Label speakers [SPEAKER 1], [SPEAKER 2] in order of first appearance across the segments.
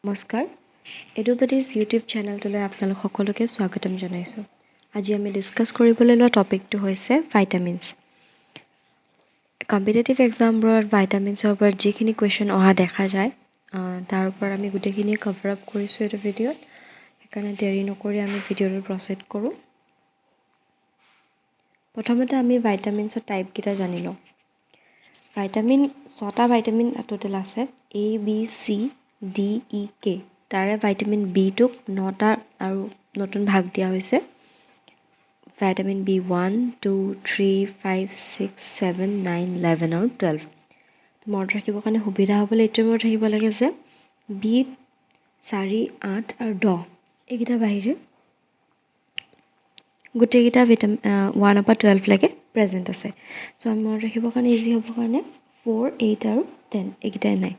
[SPEAKER 1] নমস্কাৰ এডুপেডিজ ইউটিউব চেনেলটোলৈ আপোনালোক সকলোকে স্বাগতম জনাইছোঁ। আজি আমি ডিছকাছ কৰিবলৈ লোৱা টপিকটো হৈছে ভাইটামিনছ। কম্পিটিটিভ এক্সামবোৰত ভাইটামিনছৰ ওপৰত যিখিনি কুৱেশ্যন অহা দেখা যায় তাৰ ওপৰত আমি গোটেইখিনি কভাৰ আপ কৰিছোঁ এইটো ভিডিঅ'ত। সেইকাৰণে দেৰি নকৰি আমি ভিডিঅ'টো প্ৰচিড কৰোঁ। প্ৰথমতে আমি ভাইটামিনছৰ টাইপকেইটা জানি লওঁ। ভাইটামিন 6টা ভাইটামিন টোটেল আছে ABCDEK। তাৰে ভাইটামিন বিটোক 9টা আৰু নতুন ভাগ দিয়া হৈছে। ভাইটামিন B1, 2, 3, 5, 6, 7, 9, 11 আৰু 12। মনত ৰাখিবৰ কাৰণে সুবিধা হ'বলৈ এইটোৱে মনত ৰাখিব লাগে যে বি 4, 8 আৰু 10 এইকেইটা বাহিৰে গোটেইকেইটা ভিটামিন 1 পৰা 12 লৈকে প্ৰেজেণ্ট আছে। চ' আমি মনত ৰাখিবৰ কাৰণে ইজি হ'বৰ কাৰণে 4, 8 আৰু 10 এইকেইটাই নাই।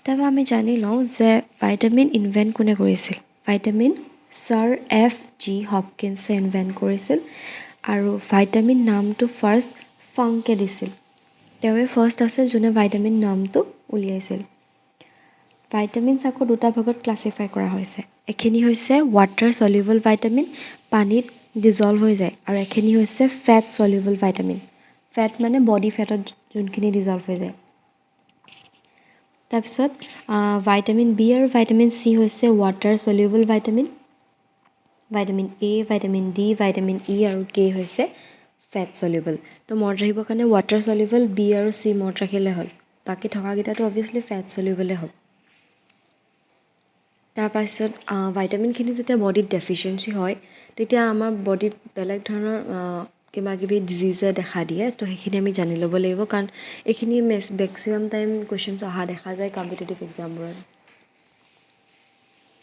[SPEAKER 1] তাৰপৰা আমি জানি লওঁ যে ভাইটামিন ইনভেণ্ট কোনে কৰিছিল। ভাইটামিন ছাৰ FG হপকিন্সে ইনভেণ্ট কৰিছিল আৰু ভাইটামিন নামটো ফাৰ্ষ্ট ফাংকে দিছিল। তেওঁৱে ফাৰ্ষ্ট আছিল যোনে ভাইটামিন নামটো উলিয়াইছিল। ভাইটামিনছ আকৌ দুটা ভাগত ক্লাছিফাই কৰা হৈছে। এখিনি হৈছে ৱাটাৰ চলিউবল ভাইটামিন, পানীত ডিজল্ভ হৈ যায়, আৰু এখিনি হৈছে ফেট চলিউবল ভাইটামিন। ফেট মানে বডি ফেটত যোনখিনি ডিজল্ভ হৈ যায়। তাৰপিছত ভাইটামিন বি আৰু ভাইটামিন চি হৈছে water soluble vitamin. Vitamin A, vitamin D, vitamin E আৰু কে হৈছে ফেট চলিউবল। তো মনত ৰাখিবৰ কাৰণে ৱাটাৰ চলিউবল বি আৰু চি মনত ৰাখিলে হ'ল। বাকী থকাকেইটাতো অভিয়াছলি ফেট চলিউবলে হ'ব। তাৰপাছত ভাইটামিনখিনি যেতিয়া বডিত ডেফিচিয়েঞ্চি হয় তেতিয়া আমাৰ বডিত বেলেগ ধৰণৰ কিবা কিবি ডিজিজে দেখা দিয়ে। তো সেইখিনি আমি জানি ল'ব লাগিব, কাৰণ এইখিনি মেক্সিমাম টাইম কুৱেশ্যনছ অহা দেখা যায় কম্পিটিটিভ এক্সামবোৰত।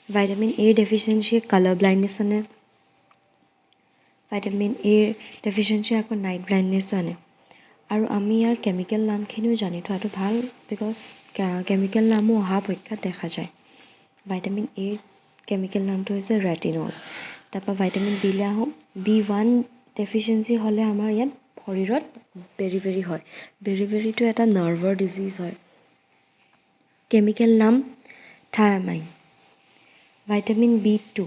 [SPEAKER 1] ভাইটামিন এৰ ডেফিচিয়েঞ্চিয়ে কালাৰ ব্লাইণ্ডনেছ আনে। ভাইটামিন এৰ ডেফিচিয়েঞ্চিয়ে আকৌ নাইট ব্লাইণ্ডনেছো আনে। আৰু আমি ইয়াৰ কেমিকেল নামখিনিও জানি থোৱাটো ভাল, বিকজ কেমিকেল নামো অহা পৰীক্ষাত দেখা যায়। ভাইটামিন এৰ কেমিকেল নামটো হৈছে ৰেটিনল। তাৰপৰা ভাইটামিন বিলৈ আহোঁ। B1 ডেফিচিয়েঞ্চি হ'লে আমাৰ ইয়াত শৰীৰত বেৰিবেৰি হয়। বেৰিবেৰিটো এটা নাৰ্ভৰ ডিজিজ হয়। কেমিকেল নাম থায়ামাইন। ভাইটামিন B2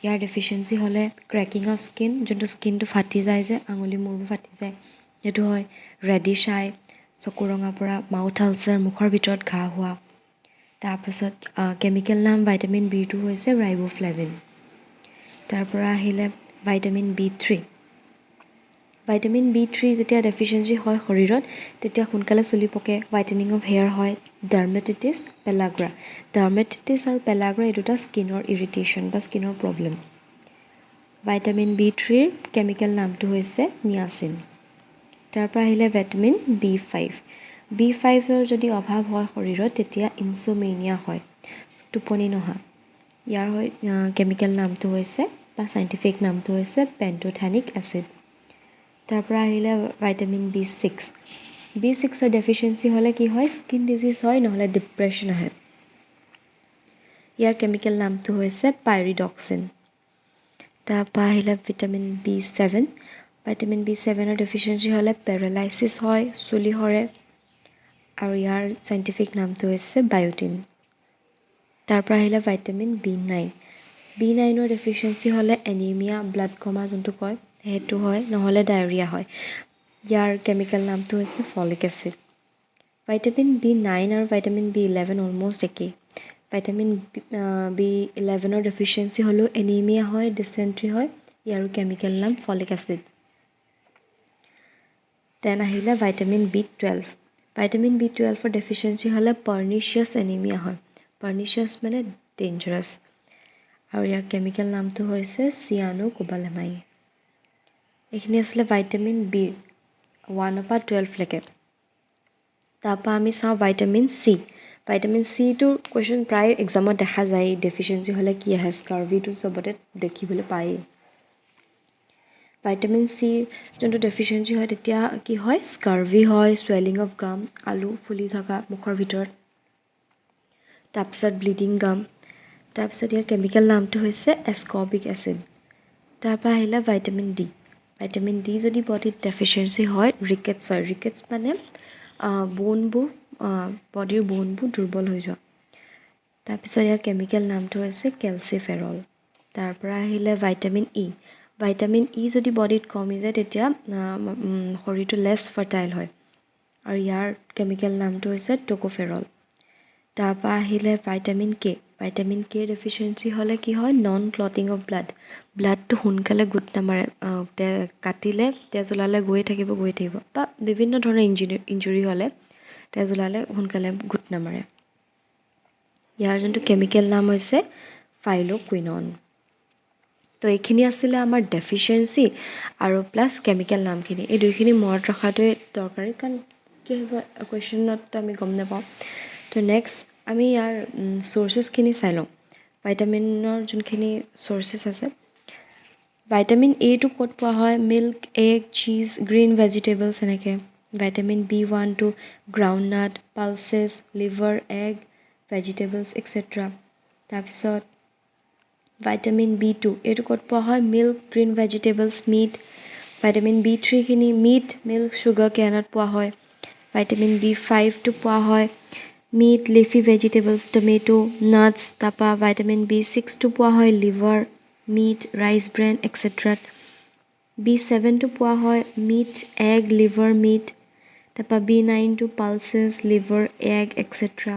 [SPEAKER 1] ইয়াৰ ডেফিচিয়েঞ্চি হ'লে ক্ৰেকিং অফ স্কিন, যোনটো স্কিনটো ফাটি যায় যে আঙুলি মূৰবোৰ ফাটি যায়, সেইটো হয়। ৰেডিছ আই, চকু ৰঙা পৰা, মাউথ আলচাৰ, মুখৰ ভিতৰত ঘাঁ হোৱা। তাৰপাছত কেমিকেল নাম ভাইটামিন B2 হৈছে ৰাইবোফ্লেভিন। তাৰপৰা আহিলে ভাইটামিন B3। ভাইটামিন B3 যেতিয়া ডেফিচিয়েঞ্চি হয় শৰীৰত তেতিয়া সোনকালে চুলি পকে, হোৱাইটেনিং অফ হেয়াৰ হয়, ডাৰ্মেটিটিছ, পেলাগ্ৰা। ডাৰ্মেটিটিছ আৰু পেলাগ্ৰা এই দুটা স্কিনৰ ইৰিটেশ্যন বা স্কিনৰ প্ৰব্লেম। ভাইটামিন B3ৰ কেমিকেল নামটো হৈছে নিয়াচিন। তাৰপৰা আহিলে ভিটামিন B5। B5ৰ যদি অভাৱ হয় শৰীৰত তেতিয়া ইনছ'মেনিয়া হয়, টোপনি নহা। ইয়াৰ কেমিকেল নামটো হৈছে বা চাইণ্টিফিক নামটো হৈছে পেণ্টোথেনিক এচিড। তাৰপৰা আহিলে ভাইটামিন B6। B6ৰ ডেফিচিয়েঞ্চি হ'লে কি হয়, স্কিন ডিজিজ হয়, নহ'লে ডিপ্ৰেশ্যন আহে। ইয়াৰ কেমিকেল নামটো হৈছে পাইৰিডক্সিন। তাৰপৰা আহিলে ভিটামিন B7। ভাইটামিন B7ৰ ডেফিচিয়েঞ্চি হ'লে পেৰালাইচিছ হয়, চুলি সৰে, আৰু ইয়াৰ চাইণ্টিফিক নামটো হৈছে বায়'টিন। তাৰপৰা আহিলে ভাইটামিন B9। B9ৰ ডেফিচিয়েঞ্চি হ'লে এনিমিয়া, ব্লাড কমা যোনটো কয় সেইটো হয়, নহ'লে ডায়েৰিয়া হয়। ইয়াৰ কেমিকেল নামটো হৈছে ফলিক এচিড। ভাইটামিন B9 আৰু ভাইটামিন B11 অলম'ষ্ট একেই। ভাইটামিন B11ৰ ডেফিচিয়েঞ্চি হ'লেও এনিমিয়া হয়, ডিচেণ্ট্ৰি হয়। ইয়াৰো কেমিকেল নাম ফলিক এচিড। দেন আহিলে ভাইটামিন B12। ভাইটামিন B12ৰ ডেফিচিয়েঞ্চি হ'লে পাৰ্নিচিয়াছ এনিমিয়া হয়। পাৰ্নিচিয়াছ মানে ডেঞ্জাৰাছ, আৰু ইয়াৰ কেমিকেল নামটো হৈছে চিয়ানোকোবালামাইন। এইখিনি আছিলে ভাইটামিন বিৰ 1 পৰা 12 লৈকে। তাৰপৰা আমি চাওঁ ভাইটামিন চি। ভাইটামিন চিটোৰ কুৱেশ্যন প্ৰায় এক্সামত দেখা যায়, ডেফিচিয়েঞ্চি হ'লে কি আহে, স্কাৰ্ভিটো চবতে দেখিবলৈ পায়েই। ভাইটামিন চিৰ যোনটো ডেফিচিয়েঞ্চি হয় তেতিয়া কি হয়, স্কাৰ্ভি হয়, চুৱেলিং অফ গাম, আলু ফুলি থকা মুখৰ ভিতৰত, তাৰপিছত ব্লিডিং গাম। তাৰপিছত ইয়াৰ কেমিকেল নামটো হৈছে এস্কৰ্বিক এচিড। তাৰপৰা আহিলে ভাইটামিন ডি। ভাইটামিন ডি যদি বডিত ডেফিচিয়েঞ্চি হয় ৰিকেটছ হয়। ৰিকেটছ মানে বোনবোৰ বডিৰ বোনবোৰ দুৰ্বল হৈ যোৱা। তাৰপিছত ইয়াৰ কেমিকেল নামটো হৈছে কেলচিফেৰল। তাৰ পৰা আহিলে ভাইটামিন ই। ভাইটামিন ই যদি বডিত কমি যায় তেতিয়া শৰীৰটো লেছ ফাৰ্টাইল হয়, আৰু ইয়াৰ কেমিকেল নামটো হৈছে ট'কোফেৰল। তাৰপৰা আহিলে ভাইটামিন কে। ভাইটামিন কে ডেফিচিয়েঞ্চি হ'লে কি হয়, নন ক্লটিং অফ ব্লাডটো সোনকালে গোট নামাৰে, কাটিলে তেজ ওলালে গৈ থাকিব বা বিভিন্ন ধৰণৰ ইঞ্জুৰি হ'লে তেজ ওলালে সোনকালে গোট নামাৰে। ইয়াৰ যোনটো কেমিকেল নাম হৈছে ফাইল'কুইনন। তো এইখিনি আছিলে আমাৰ ডেফিচিয়েঞ্চি আৰু প্লাছ কেমিকেল নামখিনি। এই দুইখিনি মনত ৰখাটোৱে দৰকাৰী, কাৰণ কি হ'ব কুৱেশ্যনততো আমি গম নাপাওঁ। তো নেক্সট আমি ইয়াৰ চ'ৰ্চেছখিনি চাই লওঁ। ভাইটামিনৰ যোনখিনি চ'ৰ্চেছ আছে, ভাইটামিন এটো ক'ত পোৱা হয়, milk, egg, cheese, green vegetables এনেকৈ। Vitamin B1 groundnut, pulses, liver, egg, vegetables etcetera. তাৰপিছত ভাইটামিন B2 এইটো ক'ত পোৱা হয়, milk, green vegetables, meat. Vitamin B3খিনি মিট, মিল্ক, চুগাৰ কেনত পোৱা হয়। ভাইটামিন B5 পোৱা হয় meat, leafy vegetables, tomato, nuts. তাৰপৰা ভাইটামিন B6 পোৱা হয় লিভাৰ, মিট, ৰাইচ ব্ৰেন এক্সেট্ৰাত। B7 পোৱা হয় মিট, এগ, লিভাৰ, মিট। তাৰপৰা B9 পালচেছ, liver, egg et cetera.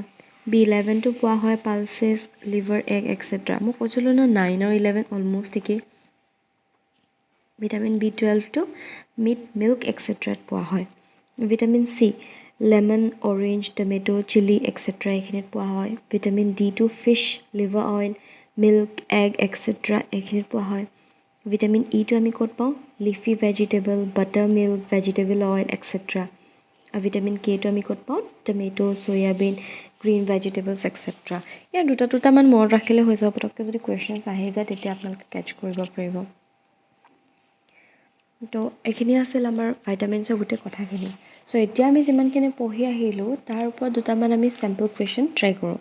[SPEAKER 1] B11 পোৱা হয় পালচেছ, লিভাৰ, এগ এক্সেট্ৰা। মই কৈছিলোঁ ন 9 আৰু 11 অলম'ষ্ট একেই। ভিটামিন B12 মিট, মিল্ক এক্সেট্ৰাত পোৱা হয়। Vitamin C lemon, orange, tomato, chilli etcetera এইখিনিত পোৱা হয়। Vitamin D fish, liver oil, milk, egg etcetera এইখিনিত পোৱা হয়। ভিটামিন ইটো আমি ক'ত পাওঁ, leafy vegetable, butter milk, vegetable oil etcetera. আৰু ভিটামিন কেটো আমি ক'ত পাওঁ, tomato, soyabean, green vegetables etcetera. ইয়াৰ দুটামান মনত ৰাখিলে হৈ যাব। পটককৈ যদি কুৱেশ্যনছ আহি যায় তেতিয়া আপোনালোকে কেটচ কৰিব পাৰিব। তো এইখিনি আছিল আমাৰ ভাইটামিনছৰ গোটেই কথাখিনি। চ' এতিয়া আমি যিমানখিনি পঢ়ি আহিলোঁ তাৰ ওপৰত দুটামান আমি চেম্পল কুৱেশ্যন ট্ৰাই কৰোঁ।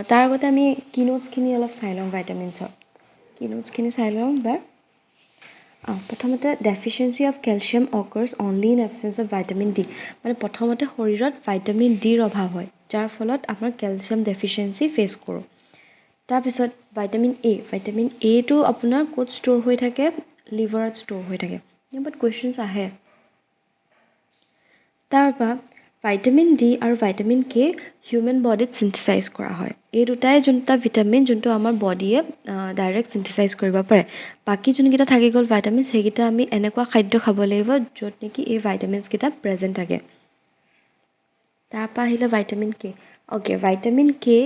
[SPEAKER 1] তাৰ আগতে আমি কিনোটছখিনি অলপ চাই লওঁ ভাইটামিনছৰ। কিনোটছখিনি চাই লওঁ এবাৰ। প্ৰথমতে deficiency of calcium occurs only in absence of vitamin D. মানে প্ৰথমতে শৰীৰত ভাইটামিন ডিৰ অভাৱ হয়, যাৰ ফলত আমাৰ কেলছিয়াম ডেফিচিয়েঞ্চি ফেচ কৰোঁ। তাৰপিছত ভাইটামিন এ। ভাইটামিন এটো আপোনাৰ ক'ত ষ্ট'ৰ হৈ থাকে, লিভাৰত ষ্ট'ৰ হৈ থাকে। বাট কুৱেশ্যনছ আহে। তাৰপৰা ভাইটামিন ডি আৰু ভাইটামিন কে হিউমেন বডিত চিন্থেচাইজ কৰা হয়। এই দুটাই যোনটা ভিটামিন যোনটো আমাৰ বডিয়ে ডাইৰেক্ট চিন্থেচাইজ কৰিব পাৰে। বাকী যোনকেইটা থাকি গ'ল ভাইটামিন, সেইকেইটা আমি এনেকুৱা খাদ্য খাব লাগিব য'ত নেকি এই ভাইটামিনছকেইটা প্ৰেজেণ্ট থাকে। তাৰপৰা আহিলে ভাইটামিন কে। ভাইটামিন কে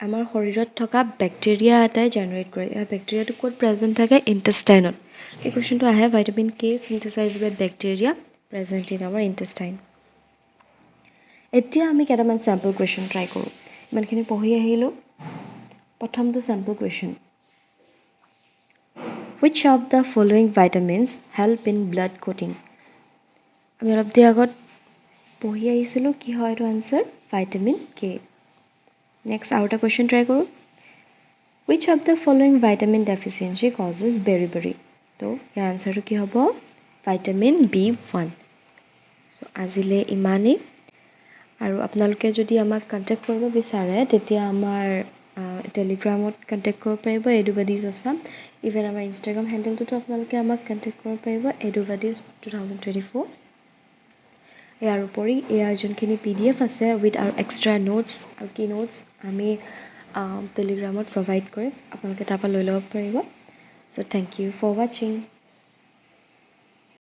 [SPEAKER 1] আমাৰ শৰীৰত থকা বেক্টেৰিয়া এটাই জেনেৰেট কৰে। এই বেক্টেৰিয়াটো ক'ত প্ৰেজেণ্ট থাকে, ইণ্টেষ্টাইনত। এই কুৱেশ্যনটো আহে, vitamin K synthesize by bacteria present in our intestine. এতিয়া আমি কেইটামান চেম্পল কুৱেশ্যন ট্ৰাই কৰোঁ। ইমানখিনি পঢ়ি আহিলোঁ। প্ৰথমটো sample question, which of the following vitamins help in blood clotting. আমি অলপ দেৰি আগত পঢ়ি আহিছিলোঁ, কি হয় এইটো আনচাৰ, ভাইটামিন কে। নেক্সট আৰু এটা কুৱেশ্যন ট্ৰাই কৰোঁ, which of the following vitamin deficiency causes বেৰি। তো ইয়াৰ আনচাৰটো কি হ'ব, ভাইটামিন B1। চ' আজিলৈ ইমানেই। আৰু আপোনালোকে যদি আমাক কণ্টেক্ট কৰিব বিচাৰে তেতিয়া আমাৰ টেলিগ্ৰামত কণ্টেক্ট কৰিব পাৰিব, এডুবাডিজ আছাম। ইভেন আমাৰ ইনষ্টাগ্ৰাম হেণ্ডেলটোতো আপোনালোকে আমাক কণ্টেক্ট কৰিব পাৰিব, এডুবাডিজ 2024। ইয়াৰ উপৰি ইয়াৰ যোনখিনি PDF আছে উইথ আৰু এক্সট্ৰা নোটছ আৰু কি নোটছ আমি টেলিগ্ৰামত প্ৰভাইড কৰিম, আপোনালোকে তাৰপৰা লৈ ল'ব পাৰিব। চ' থেংক ইউ ফৰ ৱাচিং।